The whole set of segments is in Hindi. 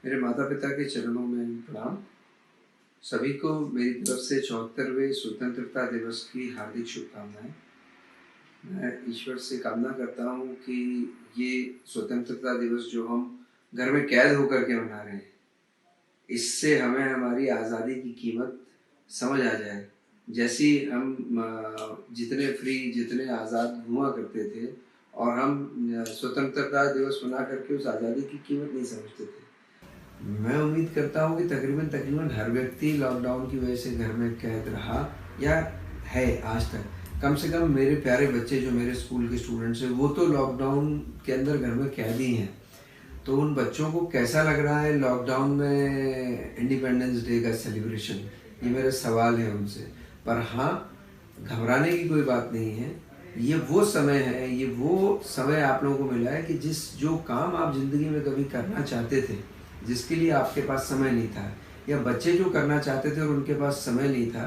मेरे माता-पिता के चरणों में प्रणाम। सभी को मेरी तरफ से 74वें स्वतंत्रता दिवस की हार्दिक शुभकामनाएँ। मैं ईश्वर से कामना करता हूँ कि ये स्वतंत्रता दिवस जो हम घर में कैद होकर के मना रहे हैं, इससे हमें हमारी आज़ादी की कीमत समझ आ जाए। जैसे ही हम जितने फ्री, जितने आज़ाद हुआ करते थे और हम स्वतंत्रता दिवस मना करके उस आज़ादी की कीमत नहीं समझते थे। मैं उम्मीद करता हूँ कि तकरीबन हर व्यक्ति लॉकडाउन की वजह से घर में कैद रहा या है आज तक। कम से कम मेरे प्यारे बच्चे जो मेरे स्कूल के स्टूडेंट्स हैं वो तो लॉकडाउन के अंदर घर में कैद ही हैं। तो उन बच्चों को कैसा लग रहा है लॉकडाउन में इंडिपेंडेंस डे का सेलिब्रेशन, ये मेरा सवाल है उनसे। पर हाँ, घबराने की कोई बात नहीं है। ये वो समय है, ये वो समय आप लोगों को मिला है कि जो काम आप ज़िंदगी में कभी करना चाहते थे, जिसके लिए आपके पास समय नहीं था, या बच्चे जो करना चाहते थे और उनके पास समय नहीं था,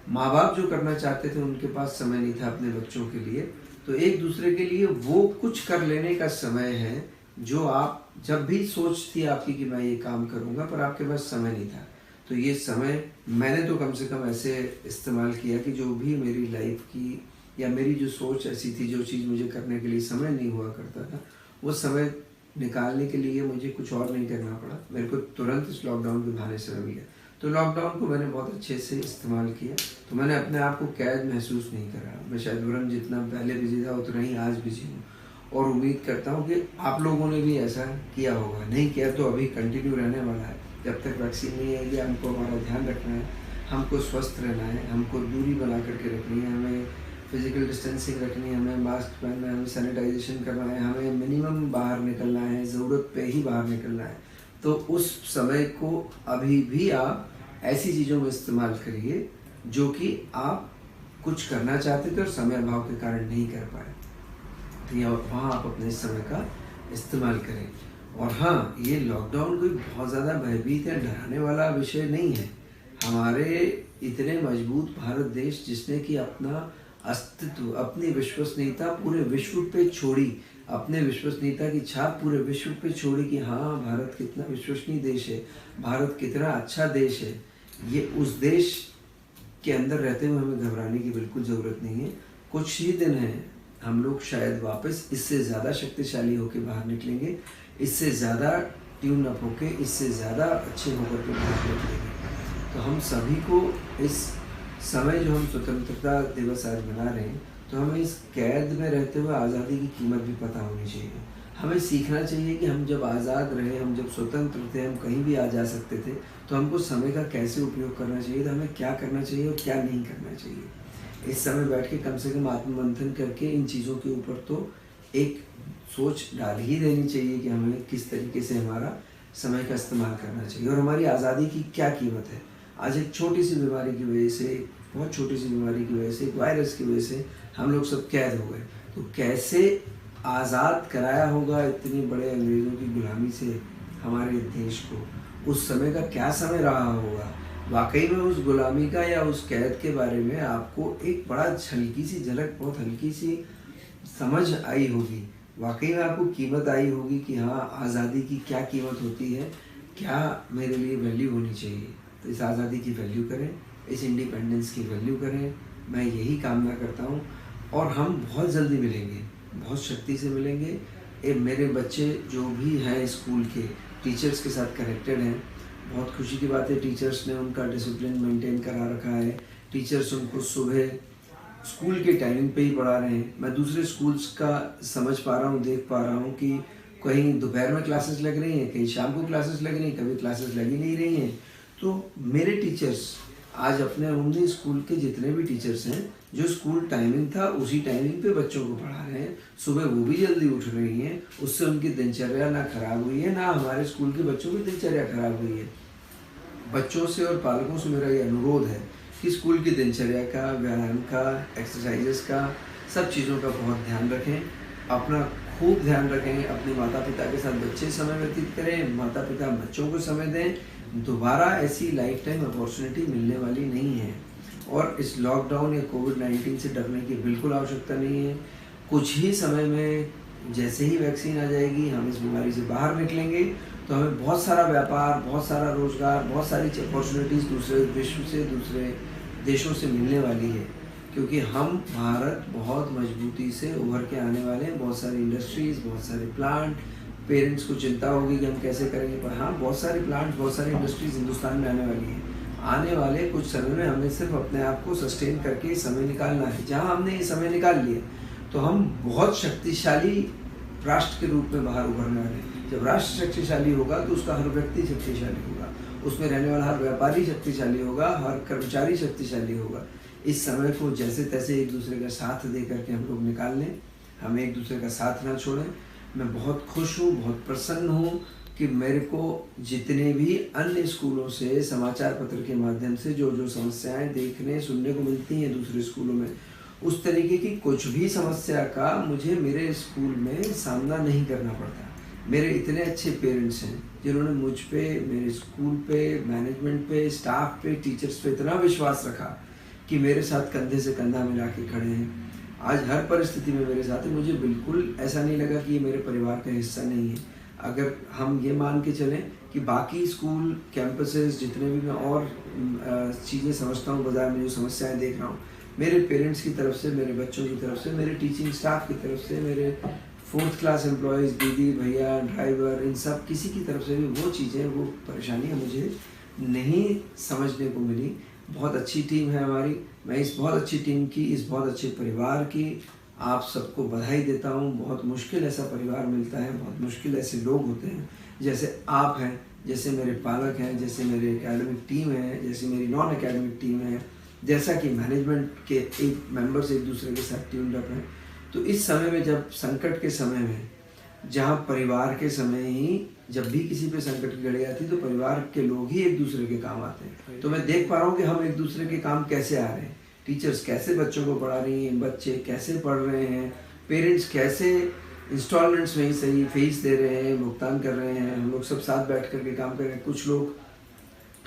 माँ बाप जो करना चाहते थे उनके पास समय नहीं था अपने बच्चों के लिए, तो एक दूसरे के लिए वो कुछ कर लेने का समय है जो आप जब भी सोच थी आपकी कि मैं ये काम करूँगा, पर आपके पास समय नहीं था। तो ये समय मैंने तो कम से कम ऐसे इस्तेमाल किया कि जो भी मेरी लाइफ की या मेरी जो सोच ऐसी थी, जो चीज़ मुझे करने के लिए समय नहीं हुआ करता था, वो समय निकालने के लिए मुझे कुछ और नहीं करना पड़ा। मेरे को तुरंत इस लॉकडाउन के बहाने समय मिल गया। तो लॉकडाउन को मैंने बहुत अच्छे से इस्तेमाल किया। तो मैंने अपने आप को कैद महसूस नहीं करा। मैं शायद वरन जितना पहले बिजी था उतना ही आज बिजी हूँ, और उम्मीद करता हूँ कि आप लोगों ने भी ऐसा किया होगा। नहीं किया तो अभी कंटिन्यू रहने वाला है। जब तक वैक्सीन नहीं आएगी हमको हमारा ध्यान रखना है, हमको स्वस्थ रहना है, हमको दूरी बना करके रखनी है, हमें फिजिकल डिस्टेंसिंग रखनी है, हमें मास्क पहनना है, हमें सैनिटाइजेशन करना है, हमें मिनिमम बाहर निकलना है, ज़रूरत पे ही बाहर निकलना है। तो उस समय को अभी भी आप ऐसी चीज़ों में इस्तेमाल करिए जो कि आप कुछ करना चाहते थे और समय अभाव के कारण नहीं कर पाए। तो या वहाँ आप अपने समय का इस्तेमाल करें। और हाँ, ये लॉकडाउन कोई बहुत ज़्यादा भयभीत या डराने वाला विषय नहीं है। हमारे इतने मजबूत भारत देश, जिसने कि अपना अस्तित्व, अपनी विश्वसनीयता पूरे विश्व पे छोड़ी, अपने विश्वसनीयता की छाप पूरे विश्व पे छोड़ी कि हाँ, भारत कितना विश्वसनीय देश है, भारत कितना अच्छा देश है। ये उस देश के अंदर रहते हुए हमें घबराने की बिल्कुल ज़रूरत नहीं है। कुछ ही दिन हैं, हम लोग शायद वापस इससे ज़्यादा शक्तिशाली होकर बाहर निकलेंगे, इससे ज़्यादा ट्यून अप होके, इससे ज़्यादा अच्छे होकर के बाहर निकलेंगे। तो हम सभी को इस समय जो हम स्वतंत्रता दिवस आज मना रहे हैं, तो हमें इस कैद में रहते हुए आज़ादी की कीमत भी पता होनी चाहिए। हमें सीखना चाहिए कि हम जब आज़ाद रहे, हम जब स्वतंत्र थे, हम कहीं भी आ जा सकते थे, तो हमको समय का कैसे उपयोग करना चाहिए, तो हमें क्या करना चाहिए और क्या नहीं करना चाहिए। इस समय बैठ के कम से कम आत्ममंथन करके इन चीज़ों के ऊपर तो एक सोच डाल ही देनी चाहिए कि हमें किस तरीके से हमारा समय का इस्तेमाल करना चाहिए और हमारी आज़ादी की क्या कीमत है। आज एक छोटी सी बीमारी की वजह से, बहुत छोटी सी बीमारी की वजह से, एक वायरस की वजह से हम लोग सब कैद हो गए। तो कैसे आज़ाद कराया होगा इतने बड़े अंग्रेज़ों की गुलामी से हमारे देश को, उस समय का क्या समय रहा होगा। वाकई में उस गुलामी का या उस कैद के बारे में आपको एक बड़ा हल्की सी झलक, बहुत हल्की सी समझ आई होगी। वाकई में आपको कीमत आई होगी कि हाँ, आज़ादी की क्या कीमत होती है, क्या मेरे लिए वैल्यू होनी चाहिए। तो इस आज़ादी की वैल्यू करें, इस इंडिपेंडेंस की वैल्यू करें। मैं यही कामना करता हूँ और हम बहुत जल्दी मिलेंगे, बहुत शक्ति से मिलेंगे। मेरे बच्चे जो भी हैं स्कूल के, टीचर्स के साथ कनेक्टेड हैं। बहुत खुशी की बात है, टीचर्स ने उनका डिसिप्लिन मेंटेन करा रखा है। टीचर्स उनको सुबह स्कूल के टाइमिंग पे ही पढ़ा रहे हैं। मैं दूसरे स्कूल्स का समझ पा रहा हूँ, देख पा रहा हूँ कि कहीं दोपहर में क्लासेस लग रही हैं, कहीं शाम को क्लासेस लग रही हैं, कभी क्लासेस लग ही नहीं रही हैं। तो मेरे टीचर्स आज अपने उन्हीं स्कूल के जितने भी टीचर्स हैं, जो स्कूल टाइमिंग था उसी टाइमिंग पे बच्चों को पढ़ा रहे हैं। सुबह वो भी जल्दी उठ रही हैं, उससे उनकी दिनचर्या ना खराब हुई है, ना हमारे स्कूल के बच्चों की दिनचर्या खराब हुई है। बच्चों से और पालकों से मेरा ये अनुरोध है कि स्कूल की दिनचर्या का, व्यायाम का, एक्सरसाइजेस का, सब चीज़ों का बहुत ध्यान रखें। अपना खूब ध्यान रखें। अपने माता पिता के साथ बच्चे समय व्यतीत करें, माता पिता बच्चों को समय दें। दोबारा ऐसी लाइफ टाइम अपॉर्चुनिटी मिलने वाली नहीं है और इस लॉकडाउन या कोविड-19 से डरने की बिल्कुल आवश्यकता नहीं है। कुछ ही समय में जैसे ही वैक्सीन आ जाएगी, हम इस बीमारी से बाहर निकलेंगे, तो हमें बहुत सारा व्यापार, बहुत सारा रोज़गार, बहुत सारी अपॉर्चुनिटीज़ दूसरे विश्व से, दूसरे देशों से मिलने वाली है। क्योंकि हम भारत बहुत मजबूती से उभर के आने वाले हैं। बहुत सारी इंडस्ट्रीज़, बहुत सारे प्लांट, पेरेंट्स को चिंता होगी कि हम कैसे करेंगे, पर हाँ, बहुत सारे प्लांट्स, बहुत सारी इंडस्ट्रीज़ हिंदुस्तान में आने वाली हैं। आने वाले कुछ समय में हमें सिर्फ अपने आप को सस्टेन करके समय निकालना है। जहाँ हमने ये समय निकाल लिया, तो हम बहुत शक्तिशाली राष्ट्र के रूप में बाहर उभरने वाले हैं। जब राष्ट्र शक्तिशाली होगा, तो उसका हर व्यक्ति शक्तिशाली होगा, उसमें रहने वाला हर व्यापारी शक्तिशाली होगा, हर कर्मचारी शक्तिशाली होगा। इस समय को जैसे तैसे एक दूसरे का साथ दे करके हम लोग निकाल लें, हम एक दूसरे का साथ ना छोड़ें। मैं बहुत खुश हूँ, बहुत प्रसन्न हूँ कि मेरे को जितने भी अन्य स्कूलों से समाचार पत्र के माध्यम से जो जो समस्याएं देखने सुनने को मिलती हैं दूसरे स्कूलों में, उस तरीके की कुछ भी समस्या का मुझे मेरे स्कूल में सामना नहीं करना पड़ता। मेरे इतने अच्छे पेरेंट्स हैं जिन्होंने मुझ पे, मेरे स्कूल पे, मैनेजमेंट पे, स्टाफ पे, टीचर्स पे इतना विश्वास रखा कि मेरे साथ कंधे से कंधा मिला के खड़े हैं। आज हर परिस्थिति में मेरे साथ है। मुझे बिल्कुल ऐसा नहीं लगा कि ये मेरे परिवार का हिस्सा नहीं है। अगर हम ये मान के चलें कि बाकी स्कूल कैंपसेस जितने भी मैं और चीज़ें समझता हूँ, बाजार में जो समस्याएं देख रहा हूँ, मेरे पेरेंट्स की तरफ से, मेरे बच्चों की तरफ से, मेरे टीचिंग स्टाफ की तरफ से, मेरे 4th क्लास एम्प्लॉयज़, दीदी, भैया, ड्राइवर, इन सब किसी की तरफ से भी वो चीज़ें, वो परेशानियाँ मुझे नहीं समझने को मिली। बहुत अच्छी टीम है हमारी। मैं इस बहुत अच्छी टीम की, इस बहुत अच्छे परिवार की आप सबको बधाई देता हूँ। बहुत मुश्किल ऐसा परिवार मिलता है, बहुत मुश्किल ऐसे लोग होते हैं जैसे आप हैं, जैसे मेरे पालक हैं, जैसे मेरे एकेडमिक टीम है, जैसे मेरी नॉन एकेडमिक टीम है, जैसा कि मैनेजमेंट के एक मेंबर्स एक दूसरे के साथ ट्यून्ड अप हैं। तो इस समय में, जब संकट के समय में, जहाँ परिवार के समय ही जब भी किसी पे संकट की घड़ी आती है, तो परिवार के लोग ही एक दूसरे के काम आते हैं। तो मैं देख पा रहा हूँ कि हम एक दूसरे के काम कैसे आ रहे हैं। टीचर्स कैसे बच्चों को पढ़ा रही हैं, बच्चे कैसे पढ़ रहे हैं, पेरेंट्स कैसे इंस्टॉलमेंट्स में ही सही फीस दे रहे हैं, भुगतान कर रहे हैं। हम लोग सब साथ बैठ कर के काम कर रहे हैं। कुछ लोग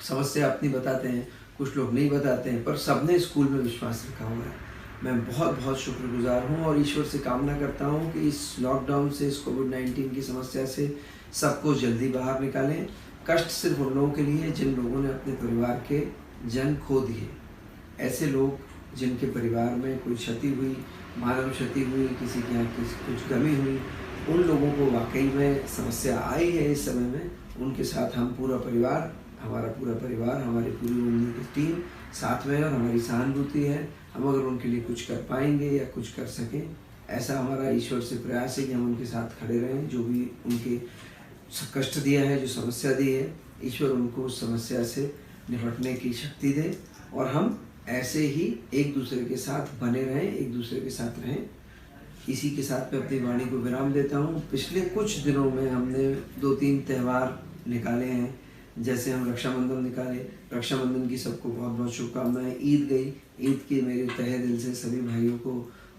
समस्या अपनी बताते हैं, कुछ लोग नहीं बताते हैं, पर सबने स्कूल में विश्वास रखा हुआ है। मैं बहुत बहुत शुक्रगुजार हूँ और ईश्वर से कामना करता हूँ कि इस लॉकडाउन से, इस कोविड-19 की समस्या से सबको जल्दी बाहर निकालें। कष्ट सिर्फ उन लोगों के लिए जिन लोगों ने अपने परिवार के जन खो दिए। ऐसे लोग जिनके परिवार में कोई क्षति हुई, मानव क्षति हुई, किसी के यहाँ कुछ कमी हुई, उन लोगों को वाकई में समस्या आई है इस समय में, उनके साथ हम पूरा परिवार, हमारा पूरा परिवार, हमारी पूरी उम्मीद की टीम साथ में है और हमारी सहानुभूति है। हम अगर उनके लिए कुछ कर पाएंगे या कुछ कर सकें, ऐसा हमारा ईश्वर से प्रयास है कि हम उनके साथ खड़े रहें। जो भी उनके कष्ट दिया है, जो समस्या दी है, ईश्वर उनको उस समस्या से निपटने की शक्ति दे और हम ऐसे ही एक दूसरे के साथ बने रहें, एक दूसरे के साथ रहें। इसी के साथ मैं अपनी वाणी को विराम देता हूँ। पिछले कुछ दिनों में हमने 2-3 त्यौहार निकाले हैं। जैसे हम रक्षाबंधन निकाले, रक्षाबंधन की सबको बहुत बहुत शुभकामनाएं। ईद गई, ईद की मेरे तहे दिल से सभी भाइयों को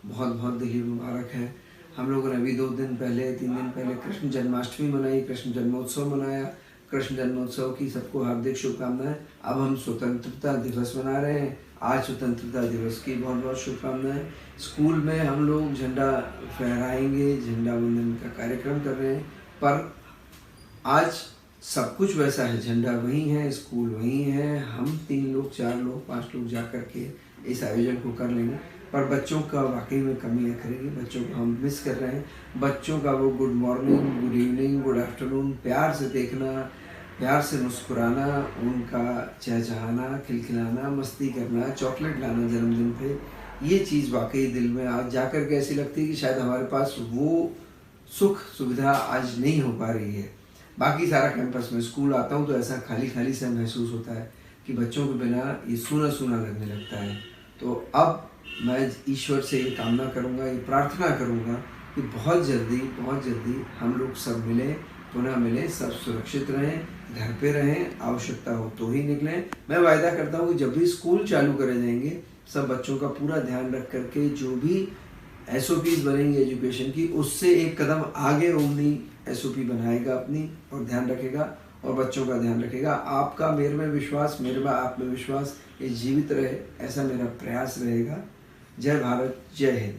बहुत बहुत दिली मुबारक है। हम लोगों ने अभी 2 दिन पहले, 3 दिन पहले कृष्ण जन्माष्टमी मनाई, कृष्ण जन्मोत्सव मनाया। कृष्ण जन्मोत्सव की सबको हार्दिक शुभकामनाएं। अब हम स्वतंत्रता दिवस मना रहे हैं। आज स्वतंत्रता दिवस की बहुत बहुत शुभकामनाएं। स्कूल में हम लोग झंडा फहराएंगे, झंडा वंदन का कार्यक्रम कर रहे हैं, पर आज सब कुछ वैसा है, झंडा वही है, स्कूल वही है। हम 3 लोग, 4 लोग, 5 लोग जा कर के इस आयोजन को कर लेंगे, पर बच्चों का वाकई में कमी करेगी। बच्चों को हम मिस कर रहे हैं। बच्चों का वो good morning, good evening, good afternoon प्यार से देखना, प्यार से मुस्कुराना, उनका चहचहाना, खिलखिलाना, मस्ती करना, चॉकलेट लाना जन्मदिन पे, ये चीज़ वाकई दिल में आज जा कर के ऐसी लगती है कि शायद हमारे पास वो सुख सुविधा आज नहीं हो पा रही है। बाकी सारा कैंपस में स्कूल आता हूँ तो ऐसा खाली खाली सा महसूस होता है कि बच्चों के बिना ये सूना सूना लगने लगता है। तो अब मैं ईश्वर से ये कामना करूँगा, ये प्रार्थना करूँगा कि बहुत जल्दी हम लोग सब मिलें, पुनः मिलें, सब सुरक्षित रहें, घर पे रहें, आवश्यकता हो तो ही निकलें। मैं वायदा करता हूँ कि जब भी स्कूल चालू करे जाएंगे, सब बच्चों का पूरा ध्यान रख करके जो भी SOPs बनेंगी एजुकेशन की, उससे एक कदम आगे ओमनी SOP बनाएगा अपनी और ध्यान रखेगा और बच्चों का ध्यान रखेगा। आपका मेरे में विश्वास, मेरे में आप में विश्वास, ये जीवित रहे, ऐसा मेरा प्रयास रहेगा। जय भारत, जय हिंद।